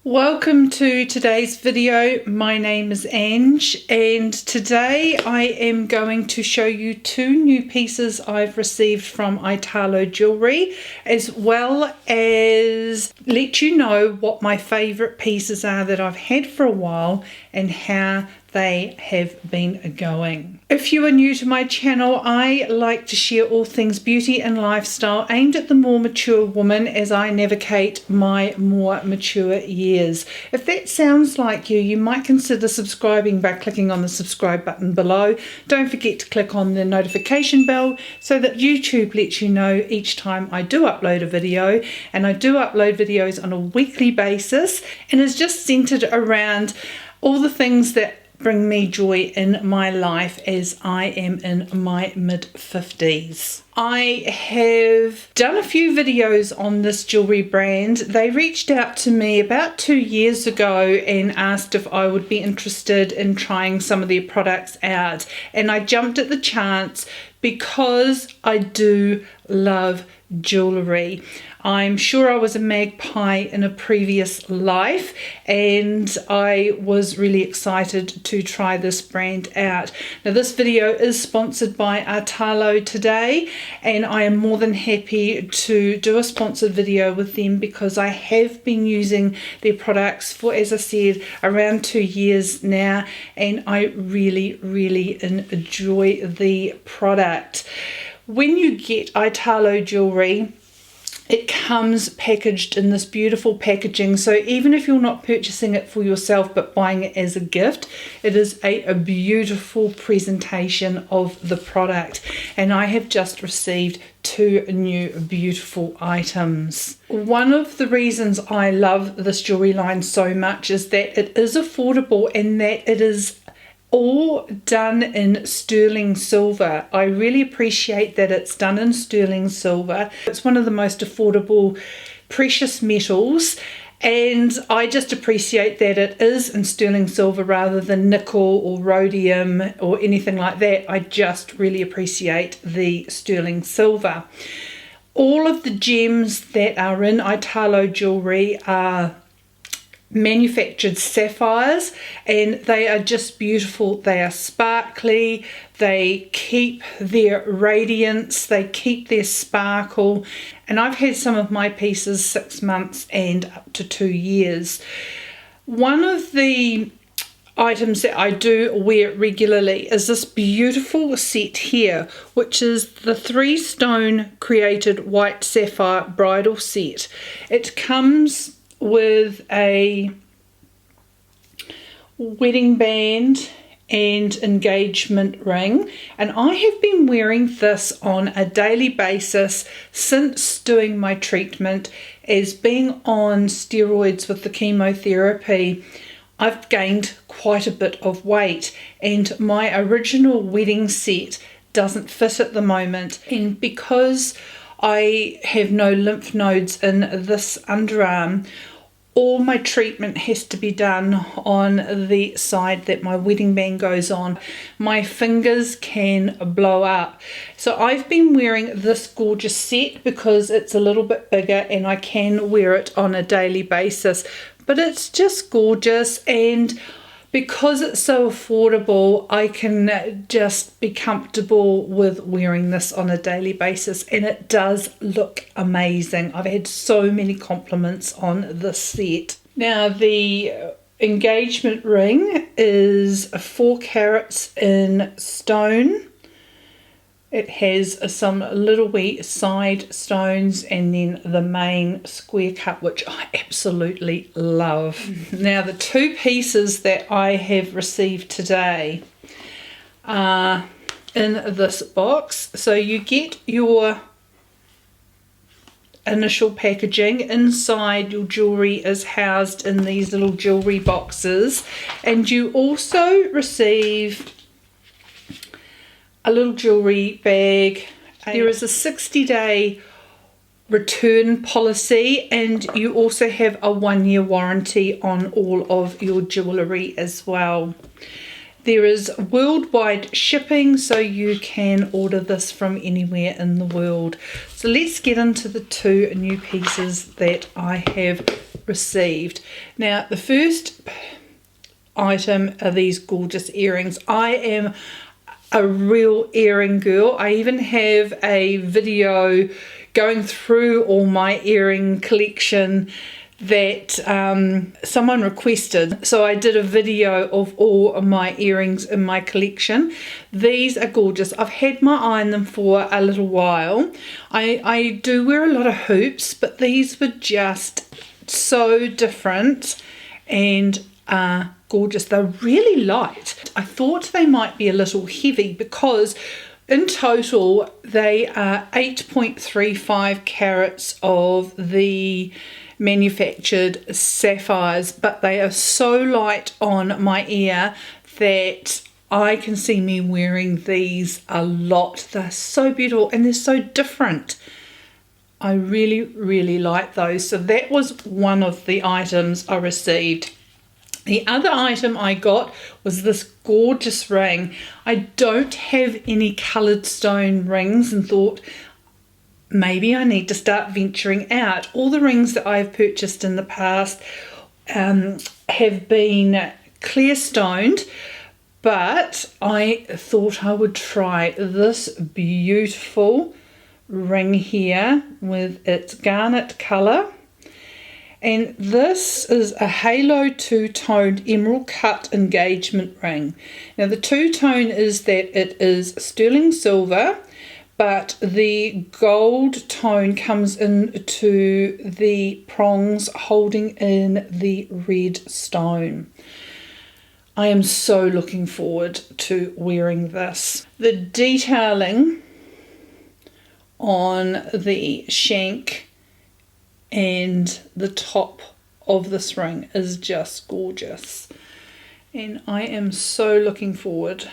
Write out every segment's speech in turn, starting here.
Welcome to today's video. My name is Ange and today I am going to show you two new pieces I've received from Italo Jewelry, as well as let you know what my favorite pieces are that I've had for a while and how they have been going. If you are new to my channel, I like to share all things beauty and lifestyle aimed at the more mature woman as I navigate my more mature years. If that sounds like you, you might consider subscribing by clicking on the subscribe button below. Don't forget to click on the notification bell so that YouTube lets you know each time I do upload a video, and I do upload videos on a weekly basis, and it's just centered around all the things that bring me joy in my life as I am in my mid-50s. I have done a few videos on this jewelry brand. They reached out to me about 2 years ago and asked if I would be interested in trying some of their products out, and I jumped at the chance because I do love jewellery. I'm sure I was a magpie in a previous life, and I was really excited to try this brand out. Now this video is sponsored by Italo today, and I am more than happy to do a sponsored video with them because I have been using their products for, as I said, around 2 years now, and I really enjoy the product. When you get Italo Jewelry, it comes packaged in this beautiful packaging, so even if you're not purchasing it for yourself but buying it as a gift, it is a beautiful presentation of the product. And I have just received two new beautiful items. One of the reasons I love this jewelry line so much is that it is affordable and that it is all done in sterling silver. I really appreciate that it's done in sterling silver. It's one of the most affordable precious metals, and I just appreciate that it is in sterling silver rather than nickel or rhodium or anything like that. I just really appreciate the sterling silver. All of the gems that are in Italo Jewelry are manufactured sapphires, and they are just beautiful. They are sparkly, they keep their radiance, they keep their sparkle, and I've had some of my pieces 6 months and up to 2 years. One of the items that I do wear regularly is this beautiful set here, which is the 3-stone created white sapphire bridal set. It comes with a wedding band and engagement ring, and I have been wearing this on a daily basis since doing my treatment. As being on steroids with the chemotherapy, I've gained quite a bit of weight, and my original wedding set doesn't fit at the moment, and because I have no lymph nodes in this underarm, all my treatment has to be done on the side that my wedding band goes on. My fingers can blow up. So I've been wearing this gorgeous set because it's a little bit bigger and I can wear it on a daily basis. But it's just gorgeous, and because it's so affordable, I can just be comfortable with wearing this on a daily basis, and it does look amazing. I've had so many compliments on this set. Now the engagement ring is 4 carats in stone. It has some little wee side stones and then the main square cut, which I absolutely love. Now the two pieces that I have received today are in this box. So you get your initial packaging. Inside, your jewelry is housed in these little jewelry boxes, and you also receive a little jewelry bag. There is a 60-day return policy, and you also have a 1-year warranty on all of your jewellery as well. There is worldwide shipping, so you can order this from anywhere in the world. So let's get into the two new pieces that I have received. Now, the first item are these gorgeous earrings. I am a real earring girl. I even have a video going through all my earring collection that someone requested, so I did a video of all of my earrings in my collection. These are gorgeous. I've had my eye on them for a little while. I do wear a lot of hoops, but these were just so different and gorgeous. They're really light. I thought they might be a little heavy because in total they are 8.35 carats of the manufactured sapphires, but they are so light on my ear that I can see me wearing these a lot. They're so beautiful and they're so different. I really, really like those. So that was one of the items I received. The other item I got was this gorgeous ring. I don't have any coloured stone rings and thought maybe I need to start venturing out. All the rings that I've purchased in the past have been clear stoned, but I thought I would try this beautiful ring here with its garnet colour. And this is a halo two-toned emerald cut engagement ring. Now the two-tone is that it is sterling silver, but the gold tone comes into the prongs holding in the red stone. I am so looking forward to wearing this. The detailing on the shank and the top of this ring is just gorgeous, and I am so looking forward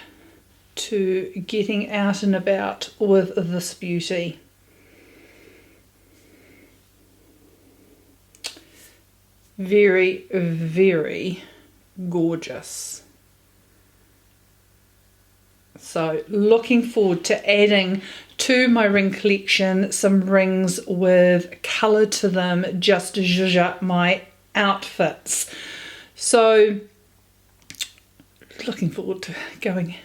to getting out and about with this beauty. Very, very gorgeous. So looking forward to adding to my ring collection some rings with colour to them, just to zhuzh up my outfits. So looking forward to going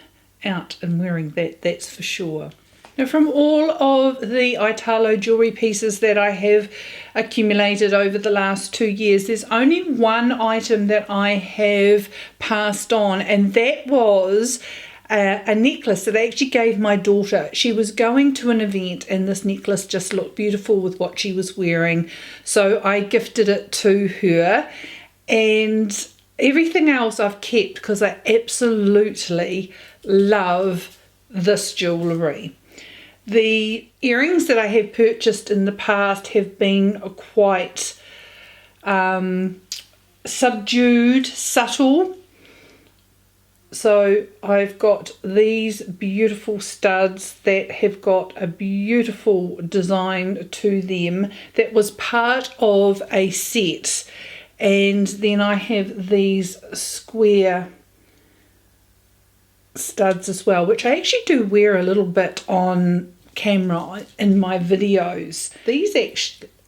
out and wearing that, that's for sure. Now, from all of the Italo jewelry pieces that I have accumulated over the last 2 years, there's only one item that I have passed on, and that was a necklace that I actually gave my daughter. She was going to an event and this necklace just looked beautiful with what she was wearing, so I gifted it to her, and everything else I've kept because I absolutely love this jewellery. The earrings that I have purchased in the past have been quite subdued, subtle. So I've got these beautiful studs that have got a beautiful design to them that was part of a set. And then I have these square studs as well, which I actually do wear a little bit on camera in my videos. These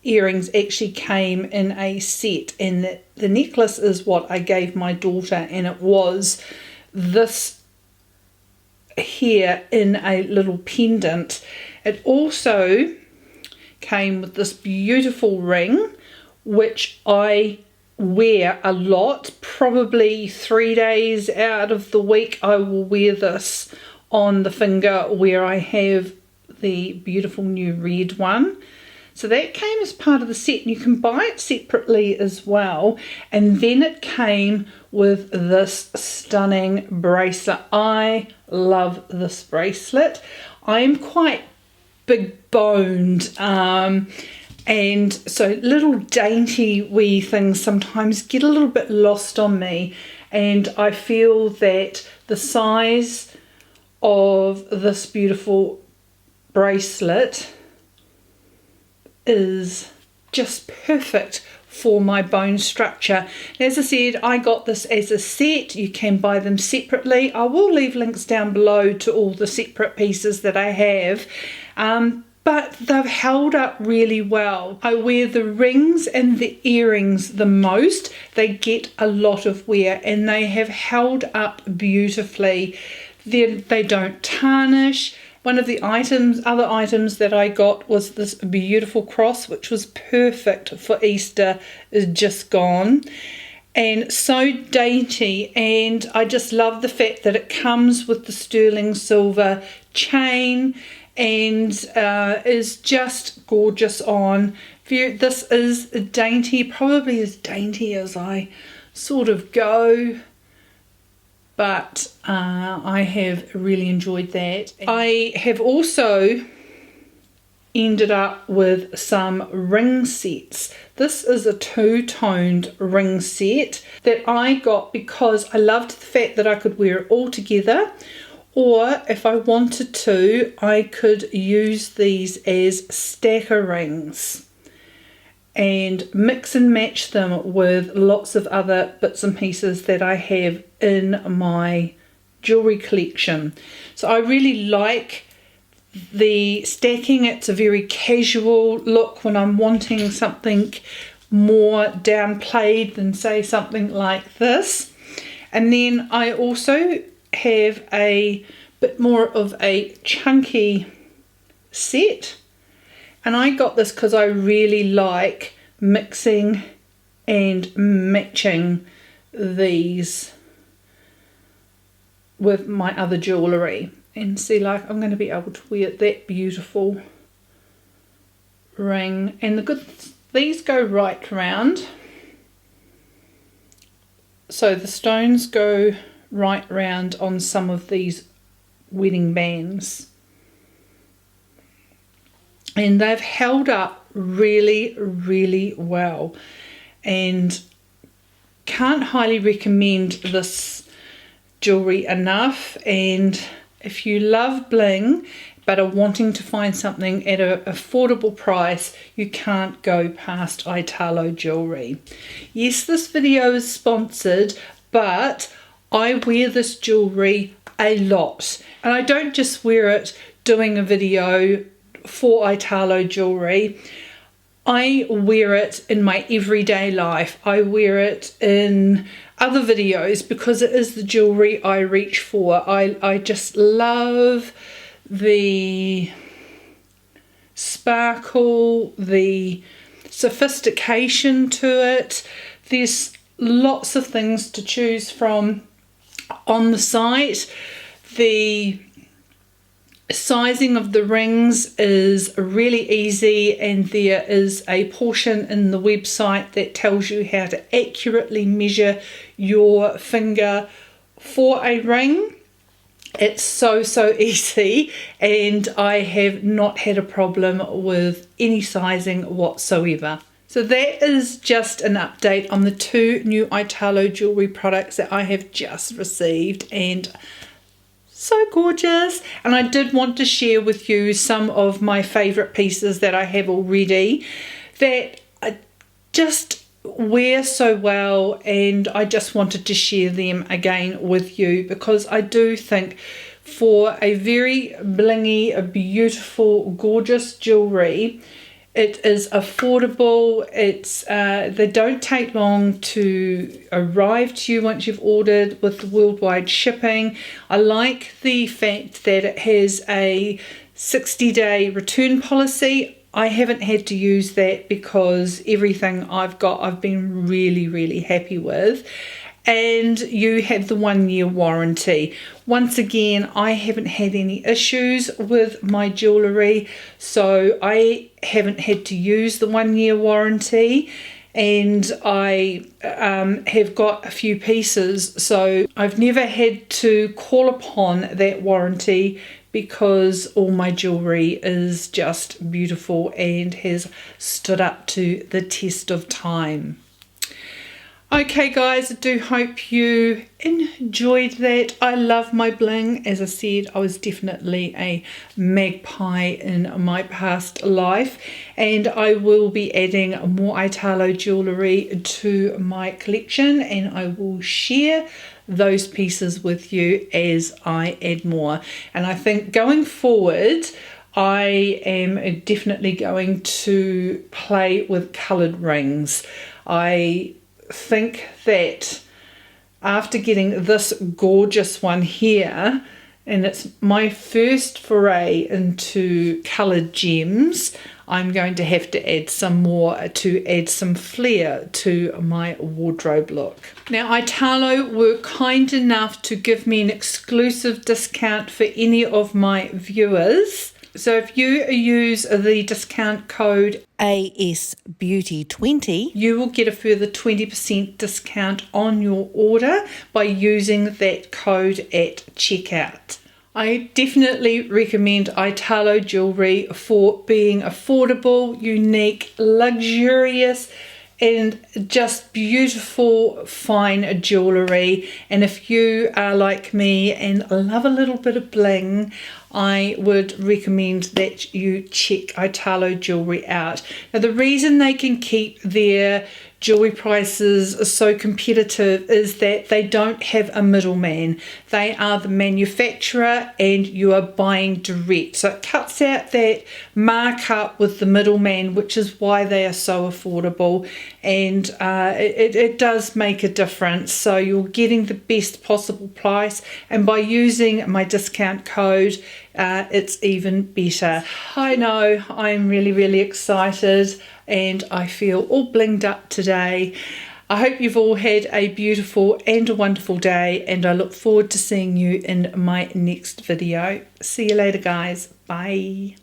earrings actually came in a set, and the necklace is what I gave my daughter, and it was this here in a little pendant. It also came with this beautiful ring, which I wear a lot. Probably 3 days out of the week I will wear this on the finger where I have the beautiful new red one. So that came as part of the set, and you can buy it separately as well. And then it came with this stunning bracelet. I love this bracelet. I am quite big boned, and so little dainty wee things sometimes get a little bit lost on me, and I feel that the size of this beautiful bracelet is just perfect for my bone structure. As I said, I got this as a set. You can buy them separately. I will leave links down below to all the separate pieces that I have. but they've held up really well. I wear the rings and the earrings the most. They get a lot of wear and they have held up beautifully. They don't tarnish. One of the other items that I got was this beautiful cross, which was perfect for Easter, is just gone. And so dainty, and I just love the fact that it comes with the sterling silver chain and is just gorgeous on. This is dainty, probably as dainty as I sort of go, but I have really enjoyed that. I have also ended up with some ring sets. This is a two-toned ring set that I got because I loved the fact that I could wear it all together, or if I wanted to, I could use these as stacker rings and mix and match them with lots of other bits and pieces that I have in my jewelry collection. So I really like the stacking. It's a very casual look when I'm wanting something more downplayed than say something like this. And then I also have a bit more of a chunky set, and I got this because I really like mixing and matching these with my other jewellery. And see, like, I'm going to be able to wear that beautiful ring, and these go right round, so the stones go right round on some of these wedding bands, and they've held up really, really well, and can't highly recommend this jewelry enough. And if you love bling but are wanting to find something at an affordable price, you can't go past Italo Jewelry. Yes, this video is sponsored, but I wear this jewelry a lot, and I don't just wear it doing a video for Italo Jewelry. I wear it in my everyday life. I wear it in other videos because it is the jewelry I reach for. I just love the sparkle, the sophistication to it. There's lots of things to choose from on the site. The sizing of the rings is really easy, and there is a portion in the website that tells you how to accurately measure your finger for a ring. It's so easy, and I have not had a problem with any sizing whatsoever. So that is just an update on the two new Italo Jewelry products that I have just received, and so gorgeous. And I did want to share with you some of my favorite pieces that I have already that I just wear so well, and I just wanted to share them again with you because I do think for a very blingy, a beautiful, gorgeous jewelry, it is affordable. It's they don't take long to arrive to you once you've ordered with the worldwide shipping. I like the fact that it has a 60-day return policy. I haven't had to use that because everything I've got I've been really happy with. And you have the 1-year warranty. Once again, I haven't had any issues with my jewellery, so I haven't had to use the 1-year warranty, and I have got a few pieces, so I've never had to call upon that warranty because all my jewellery is just beautiful and has stood up to the test of time. Okay guys, I do hope you enjoyed that. I love my bling. As I said, I was definitely a magpie in my past life, and I will be adding more Italo jewellery to my collection, and I will share those pieces with you as I add more. And I think going forward, I am definitely going to play with coloured rings. I think that after getting this gorgeous one here, and it's my first foray into coloured gems, I'm going to have to add some more to add some flair to my wardrobe look. Now, Italo were kind enough to give me an exclusive discount for any of my viewers. So if you use the discount code ASBeauty20, you will get a further 20% discount on your order by using that code at checkout. I definitely recommend Italo Jewelry for being affordable, unique, luxurious, and just beautiful, fine jewellery. And if you are like me and love a little bit of bling, I would recommend that you check Italo Jewelry out. Now, the reason they can keep their jewelry prices so competitive is that they don't have a middleman. They are the manufacturer and you are buying direct. So it cuts out that markup with the middleman, which is why they are so affordable. And it does make a difference. So you're getting the best possible price. And by using my discount code, it's even better. I know, I'm really excited and I feel all blinged up today. I hope you've all had a beautiful and a wonderful day, and I look forward to seeing you in my next video. See you later, guys. Bye.